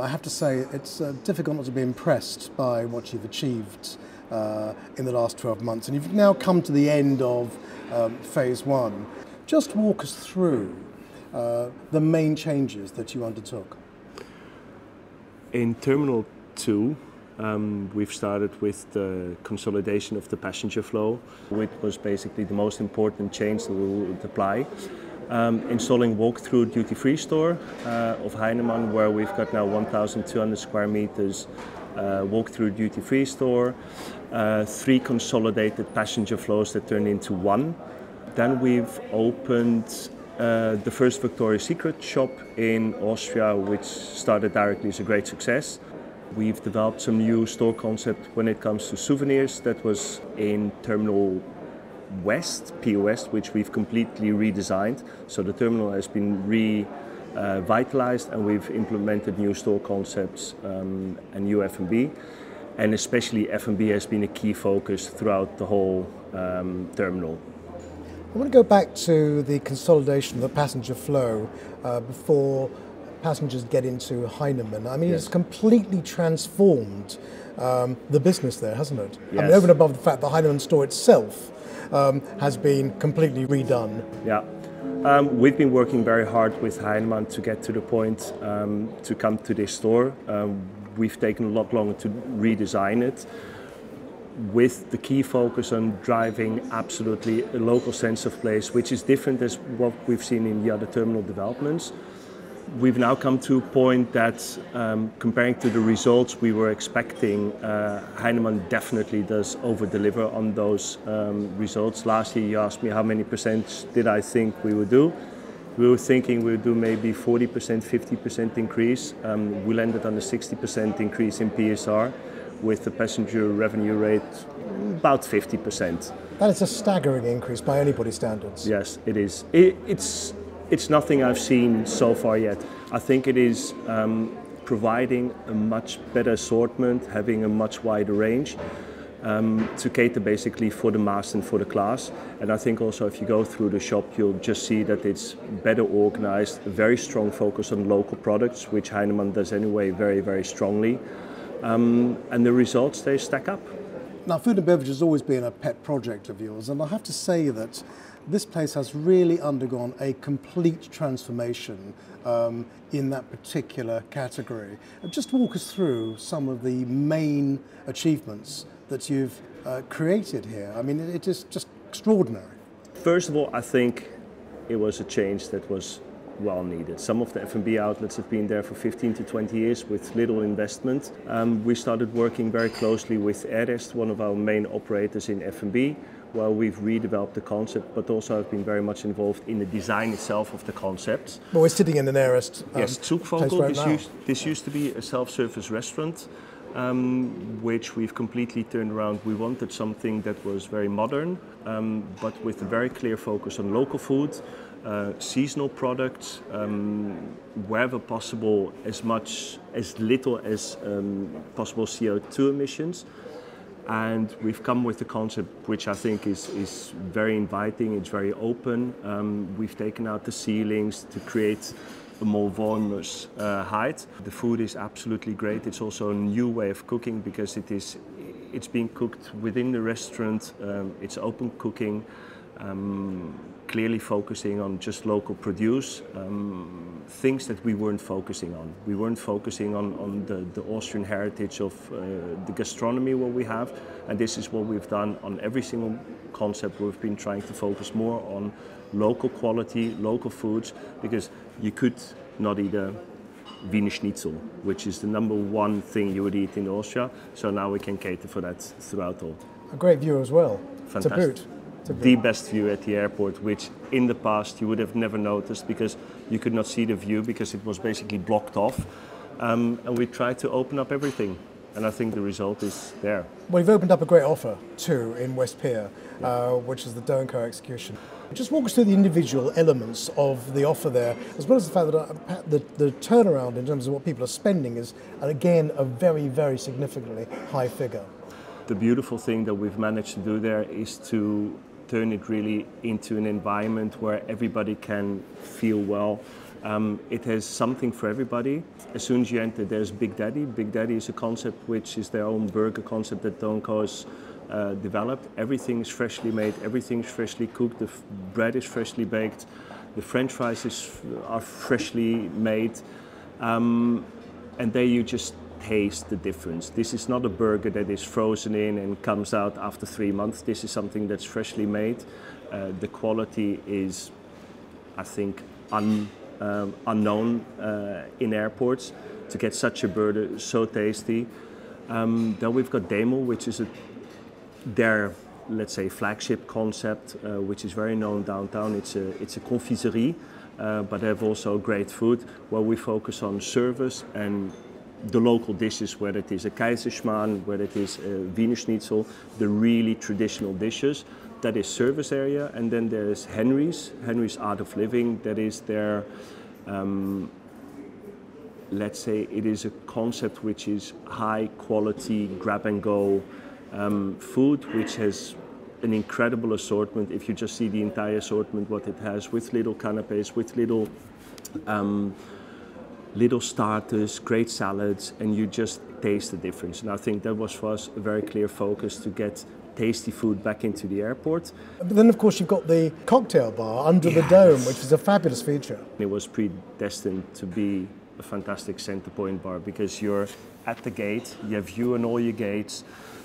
I have to say it's difficult not to be impressed by what you've achieved in the last 12 months, and you've now come to the end of phase one. Just walk us through the main changes that you undertook. In Terminal 2, we've started with the consolidation of the passenger flow, which was basically the most important change that we would apply. Installing walk-through duty-free store of Hyneman, where we've got now 1,200 square meters walk-through duty-free store, 3 consolidated passenger flows that turned into 1. Then we've opened the first Victoria's Secret shop in Austria, which started directly as a great success. We've developed some new store concept when it comes to souvenirs. That was in Terminal West, POS, which we've completely redesigned. So the terminal has been revitalized, and we've implemented new store concepts and new F&B. And especially F&B has been a key focus throughout the whole terminal. I want to go back to the consolidation of the passenger flow before passengers get into Hyneman. I mean, Yes. It's completely transformed the business there, hasn't it? Yes. I mean, over and above the fact the Hyneman store itself has been completely redone. Yeah. We've been working very hard with Hyneman to get to the point to come to this store. We've taken a lot longer to redesign it, with the key focus on driving absolutely a local sense of place, which is different as what we've seen in the other terminal developments. We've now come to a point that, comparing to the results we were expecting, Hyneman definitely does over-deliver on those results. Last year you asked me how many percent did I think we would do. We were thinking we would do maybe 40%, 50% increase. We landed on a 60% increase in PSR, with the passenger revenue rate about 50%. That is a staggering increase by anybody's standards. Yes, it is. It's nothing I've seen so far yet. I think it is providing a much better assortment, having a much wider range to cater basically for the mass and for the class. And I think also if you go through the shop, you'll just see that it's better organized, a very strong focus on local products, which Hyneman does anyway very, very strongly. And the results, they stack up. Now, food and beverage has always been a pet project of yours, and I have to say that this place has really undergone a complete transformation in that particular category. Just walk us through some of the main achievements that you've created here. I mean, it is just extraordinary. First of all, I think it was a change that was well needed. Some of the F&B outlets have been there for 15 to 20 years with little investment. We started working very closely with Erest, one of our main operators in F&B, where we've redeveloped the concept, but also have been very much involved in the design itself of the concepts. Well, we're sitting in an Erest yes, place right now. This used to be a self-service restaurant, which we've completely turned around. We wanted something that was very modern, but with a very clear focus on local food, seasonal products, wherever possible, as little as possible CO2 emissions. And we've come with a concept which I think is very inviting, it's very open. We've taken out the ceilings to create a more voluminous height. The food is absolutely great. It's also a new way of cooking because it's being cooked within the restaurant. It's open cooking, clearly focusing on just local produce, things that we weren't focusing on. We weren't focusing on the Austrian heritage of the gastronomy what we have, and this is what we've done on every single concept. We've been trying to focus more on local quality, local foods, because you could not eat a Wiener Schnitzel, which is the #1 thing you would eat in Austria, so now we can cater for that throughout all. A great view as well, Fantastic. to boot. The best view at the airport, which in the past you would have never noticed because you could not see the view because it was basically blocked off. And we tried to open up everything, and I think the result is there. Well, you've opened up a great offer too in West Pier, which is the Dough & Co execution. Just walk us through the individual elements of the offer there, as well as the fact that the turnaround in terms of what people are spending is, again, a very, very significantly high figure. The beautiful thing that we've managed to do there is to turn it really into an environment where everybody can feel well, It has something for everybody. As soon as you enter, there's Big Daddy. Big Daddy is a concept which is their own burger concept that Donko has developed. Everything is freshly made, everything is freshly cooked, the bread is freshly baked, the French fries are freshly made, and there you just taste the difference. This is not a burger that is frozen in and comes out after 3 months. This is something that's freshly made. The quality is, I think, unknown in airports to get such a burger so tasty. Then we've got Demo, which is their, let's say, flagship concept, which is very known downtown. It's a confiserie, but they have also great food where we focus on service and the local dishes, whether it is a Kaiserschmarrn, whether it is a Wiener Schnitzel, the really traditional dishes. That is service area. And then there's Henry's Art of Living. That is their, let's say, it is a concept which is high quality, grab and go food, which has an incredible assortment. If you just see the entire assortment, what it has, with little canapes, with little starters, great salads, and you just taste the difference. And I think that was for us a very clear focus to get tasty food back into the airport. But then of course you've got the cocktail bar under the dome, which is a fabulous feature. It was predestined to be a fantastic center point bar because you're at the gate, you have view on all your gates,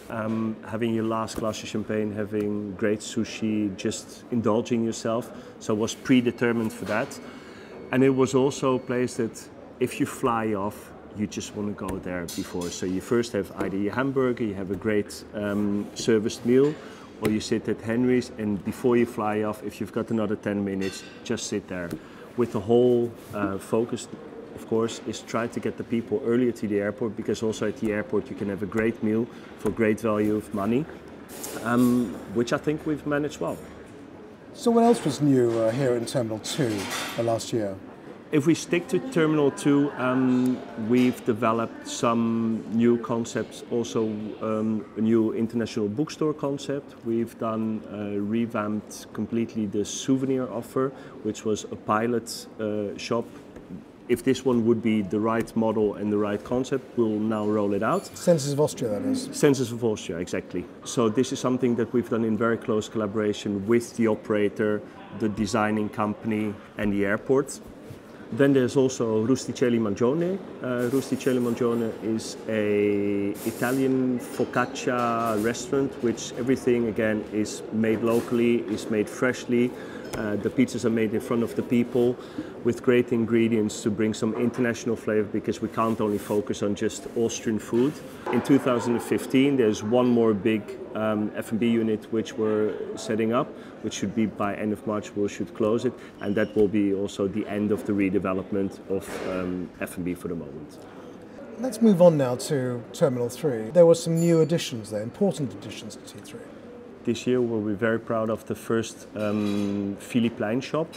having your last glass of champagne, having great sushi, just indulging yourself. So it was predetermined for that. And it was also a place that if you fly off, you just want to go there before. So you first have either your hamburger, you have a great serviced meal, or you sit at Henry's, and before you fly off, if you've got another 10 minutes, just sit there. With the whole focus, of course, is try to get the people earlier to the airport, because also at the airport you can have a great meal for great value of money, which I think we've managed well. So what else was new here in Terminal 2 last year? If we stick to Terminal 2, we've developed some new concepts, also a new international bookstore concept. We've done revamped completely the souvenir offer, which was a pilot shop. If this one would be the right model and the right concept, we'll now roll it out. Census of Austria, that is. Census of Austria, exactly. So this is something that we've done in very close collaboration with the operator, the designing company and the airport. Then there's also Rusticelli Mangione. Rusticelli Mangione is a Italian focaccia restaurant, which everything again is made locally, is made freshly. The pizzas are made in front of the people with great ingredients to bring some international flavor, because we can't only focus on just Austrian food. In 2015, there's one more big F&B unit which we're setting up, which should be by end of March. We should close it, and that will be also the end of the redevelopment of F&B for the moment. Let's move on now to Terminal 3. There were some new additions there, important additions to T3. This year we're very proud of the first Philipp Plein shop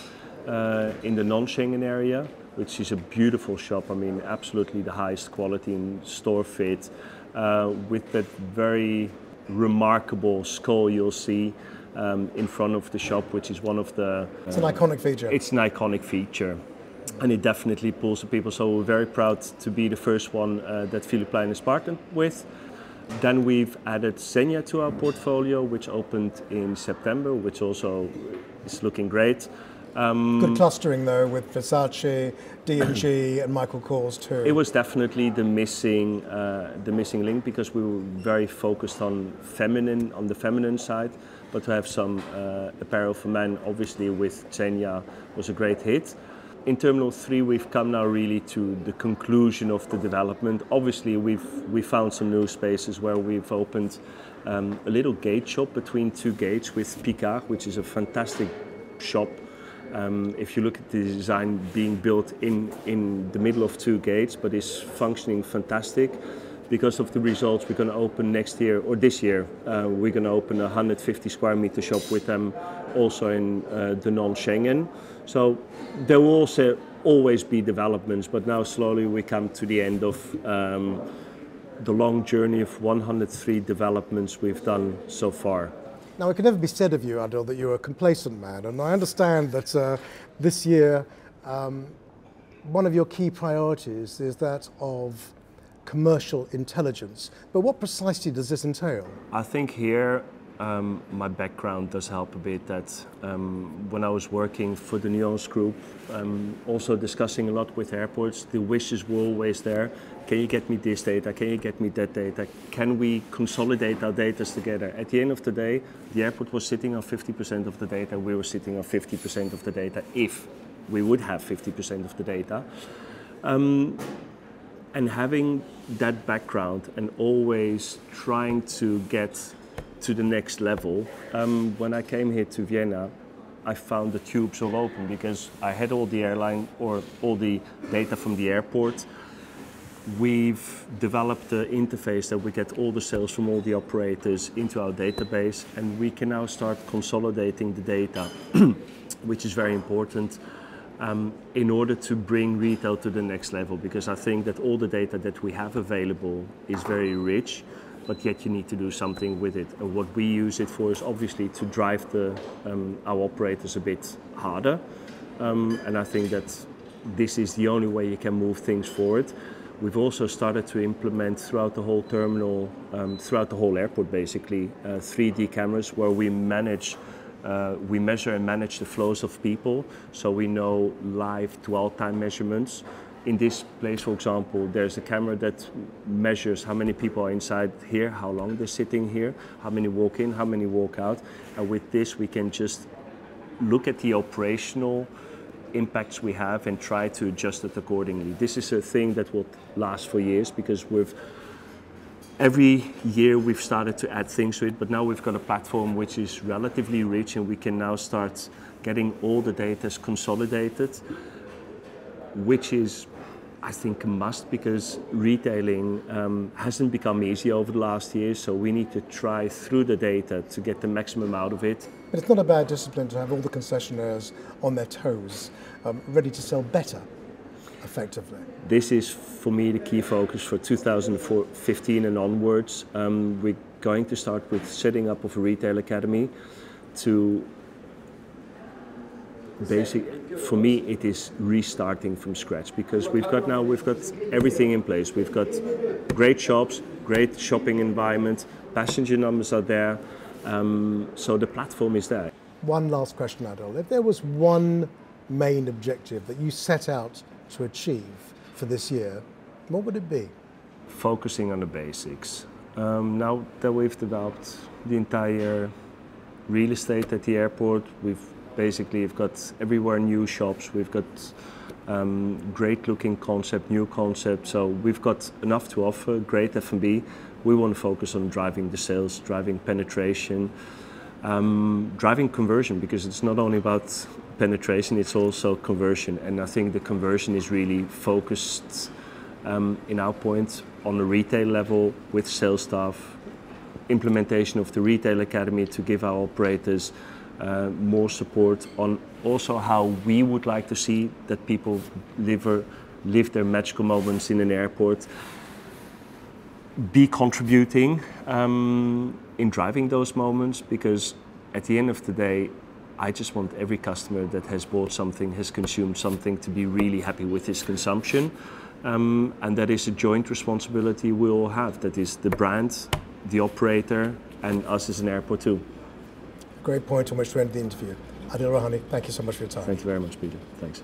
in the non-Schengen area, which is a beautiful shop. I mean, absolutely the highest quality in store fit, with that very remarkable skull you'll see in front of the shop, which is one of the... It's an iconic feature. It's an iconic feature. And it definitely pulls the people. So we're very proud to be the first one that Philipp Plein is partnered with. Then we've added Zegna to our portfolio, which opened in September, which also is looking great. Good clustering though, with Versace, D&G and Michael Kors too. It was definitely the missing link, because we were very focused on the feminine side, but to have some apparel for men, obviously with Zegna, was a great hit. In Terminal 3, we've come now really to the conclusion of the development. Obviously, we found some new spaces where we've opened a little gate shop between two gates with Picard, which is a fantastic shop. If you look at the design being built in the middle of two gates, but is functioning fantastic. Because of the results, we're going to open next year, or this year, we're going to open a 150 square meter shop with them, also in the non-Schengen. So there will also always be developments, but now slowly we come to the end of the long journey of 103 developments we've done so far. Now, it can never be said of you, Adil, that you're a complacent man, and I understand that this year one of your key priorities is that of commercial intelligence. But what precisely does this entail? I think here my background does help a bit. That when I was working for the Nuance Group, also discussing a lot with airports, the wishes were always there. Can you get me this data? Can you get me that data? Can we consolidate our data together? At the end of the day, the airport was sitting on 50% of the data. We were sitting on 50% of the data if we would have 50% of the data. And having that background and always trying to get to the next level, when I came here to Vienna, I found the tubes all open because I had all the airline or all the data from the airport. We've developed the interface that we get all the sales from all the operators into our database, and we can now start consolidating the data, which is very important. In order to bring retail to the next level, because I think that all the data that we have available is very rich, but yet you need to do something with it. And what we use it for is obviously to drive our operators a bit harder. And I think that this is the only way you can move things forward. We've also started to implement throughout the whole terminal, throughout the whole airport basically, 3D cameras where we measure and manage the flows of people, so we know live dwell time measurements. In this place, for example, there's a camera that measures how many people are inside here, how long they're sitting here, how many walk in, how many walk out. And with this, we can just look at the operational impacts we have and try to adjust it accordingly. This is a thing that will last for years because every year we've started to add things to it, but now we've got a platform which is relatively rich and we can now start getting all the data consolidated, which is, I think, a must because retailing hasn't become easy over the last years, so we need to try through the data to get the maximum out of it. But it's not a bad discipline to have all the concessionaires on their toes, ready to sell better, effectively. This is, for me, the key focus for 2015 and onwards. We're going to start with setting up of a retail academy to for me, it is restarting from scratch because we've got everything in place. We've got great shops, great shopping environment, passenger numbers are there, so the platform is there. One last question, Adil. If there was one main objective that you set out to achieve for this year, what would it be? Focusing on the basics. Now that we've developed the entire real estate at the airport, we've got everywhere new shops, we've got great looking concept, new concept, so we've got enough to offer, great F&B. We want to focus on driving the sales, driving penetration, driving conversion, because it's not only about penetration, it's also conversion, and I think the conversion is really focused in our point on the retail level with sales staff, implementation of the retail academy to give our operators more support on also how we would like to see that people live their magical moments in an airport, be contributing in driving those moments, because at the end of the day I just want every customer that has bought something, has consumed something, to be really happy with his consumption, and that is a joint responsibility we all have. That is the brand, the operator, and us as an airport too. Great point on which to end the interview. Adil Raihani, thank you so much for your time. Thank you very much, Peter. Thanks.